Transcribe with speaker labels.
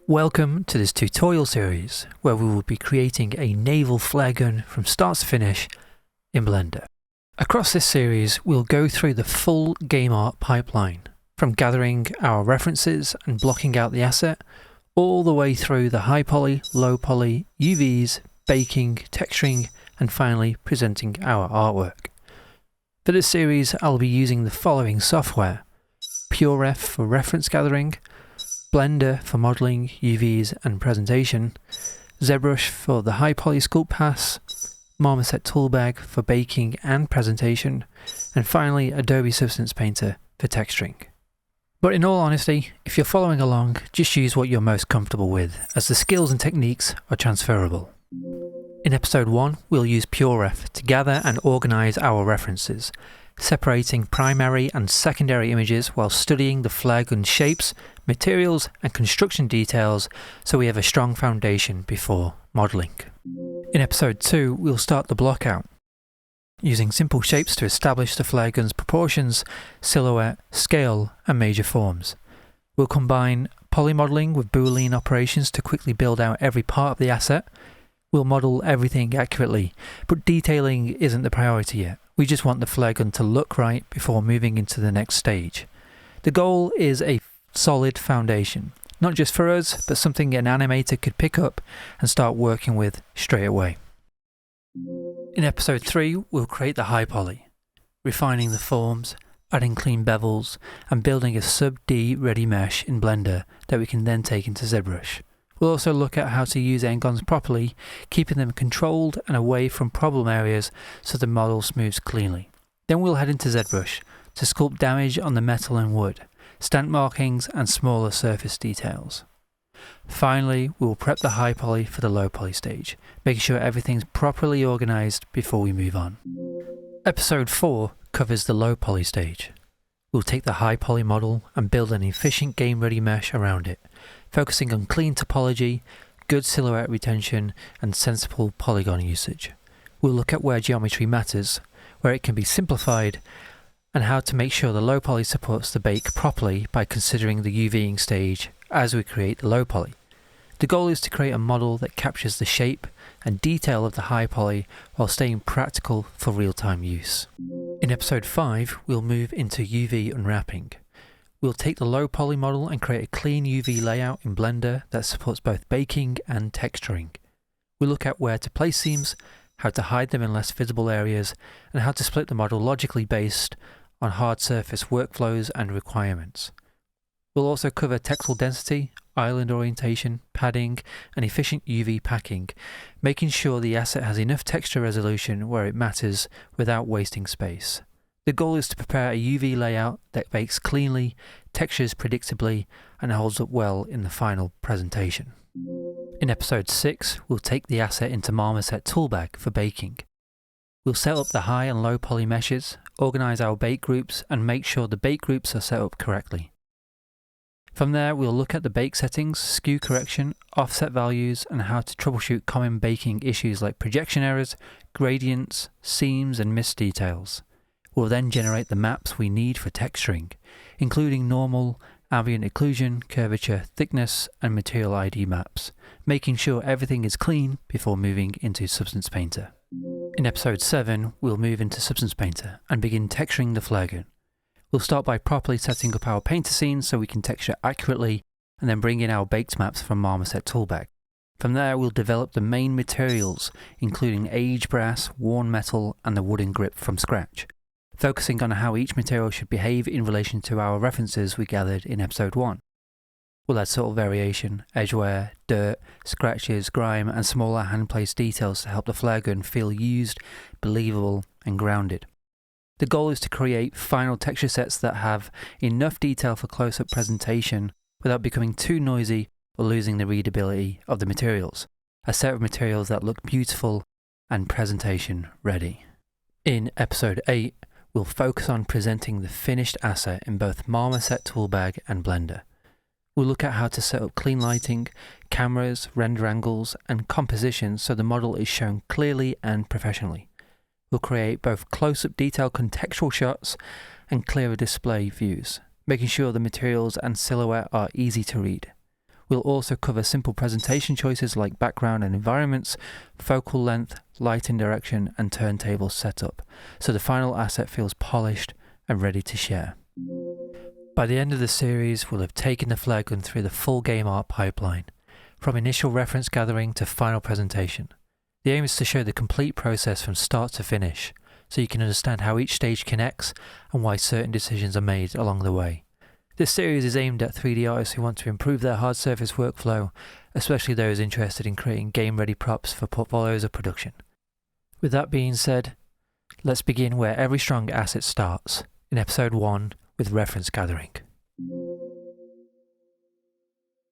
Speaker 1: Welcome to this tutorial series where we will be creating a Naval Flare Gun from start to finish in Blender. Across this series we'll go through the full game art pipeline, from gathering our references and blocking out the asset, all the way through the high poly, low poly, UVs, baking, texturing, and finally presenting our artwork. For this series I'll be using the following software: PureRef for reference gathering, Blender for modeling, UVs and presentation, Zbrush for the high poly sculpt pass, Marmoset Toolbag for baking and presentation, and finally Adobe Substance Painter for texturing. But in all honesty, if you're following along, just use what you're most comfortable with, as the skills and techniques are transferable. In episode 1, we'll use PureRef to gather and organise our references, separating primary and secondary images while studying the flare gun shapes, materials and construction details so we have a strong foundation before modelling. In episode 2 we'll start the blockout, using simple shapes to establish the flare gun's proportions, silhouette, scale and major forms. We'll combine poly modelling with Boolean operations to quickly build out every part of the asset. We'll model everything accurately, but detailing isn't the priority yet. We just want the flare gun to look right before moving into the next stage. The goal is a solid foundation, not just for us, but something an animator could pick up and start working with straight away. In episode 3, we'll create the high poly, refining the forms, adding clean bevels, and building a sub-D ready mesh in Blender that we can then take into Zbrush. We'll also look at how to use n-gons properly, keeping them controlled and away from problem areas so the model moves cleanly. Then we'll head into Zbrush to sculpt damage on the metal and wood, stamp markings and smaller surface details. Finally, we'll prep the high poly for the low poly stage, making sure everything's properly organised before we move on. Episode 4 covers the low poly stage. We'll take the high poly model and build an efficient game ready mesh around it, focusing on clean topology, good silhouette retention and sensible polygon usage. We'll look at where geometry matters, where it can be simplified, and how to make sure the low poly supports the bake properly by considering the UVing stage as we create the low poly. The goal is to create a model that captures the shape and detail of the high poly while staying practical for real-time use. In episode 5, we'll move into UV unwrapping. We'll take the low poly model and create a clean UV layout in Blender that supports both baking and texturing. We'll look at where to place seams, how to hide them in less visible areas, and how to split the model logically based on hard surface workflows and requirements. We'll also cover textile density, island orientation, padding, and efficient UV packing, making sure the asset has enough texture resolution where it matters without wasting space. The goal is to prepare a UV layout that bakes cleanly, textures predictably, and holds up well in the final presentation. In episode 6, we'll take the asset into Marmoset Toolbag for baking. We'll set up the high and low poly meshes, organise our bake groups, and make sure the bake groups are set up correctly. From there, we'll look at the bake settings, skew correction, offset values, and how to troubleshoot common baking issues like projection errors, gradients, seams, and missed details. We'll then generate the maps we need for texturing, including normal, ambient occlusion, curvature, thickness, and material ID maps, making sure everything is clean before moving into Substance Painter. In episode 7, we'll move into Substance Painter and begin texturing the flare gun. We'll start by properly setting up our painter scenes so we can texture accurately, and then bring in our baked maps from Marmoset Toolbag. From there, we'll develop the main materials, including aged brass, worn metal, and the wooden grip from scratch, focusing on how each material should behave in relation to our references we gathered in episode 1. We'll add subtle variation, edge wear, dirt, scratches, grime, and smaller hand-placed details to help the flare gun feel used, believable, and grounded. The goal is to create final texture sets that have enough detail for close-up presentation without becoming too noisy or losing the readability of the materials. A set of materials that look beautiful and presentation ready. In episode 8, we'll focus on presenting the finished asset in both Marmoset Toolbag and Blender. We'll look at how to set up clean lighting, cameras, render angles, and composition so the model is shown clearly and professionally. We'll create both close-up detail contextual shots and clearer display views, making sure the materials and silhouette are easy to read. We'll also cover simple presentation choices like background and environments, focal length, lighting direction, and turntable setup, so the final asset feels polished and ready to share. By the end of the series, we'll have taken the flare gun through the full game art pipeline, from initial reference gathering to final presentation. The aim is to show the complete process from start to finish, so you can understand how each stage connects and why certain decisions are made along the way. This series is aimed at 3D artists who want to improve their hard surface workflow, especially those interested in creating game-ready props for portfolios of production. With that being said, let's begin where every strong asset starts, in episode 1 with reference gathering.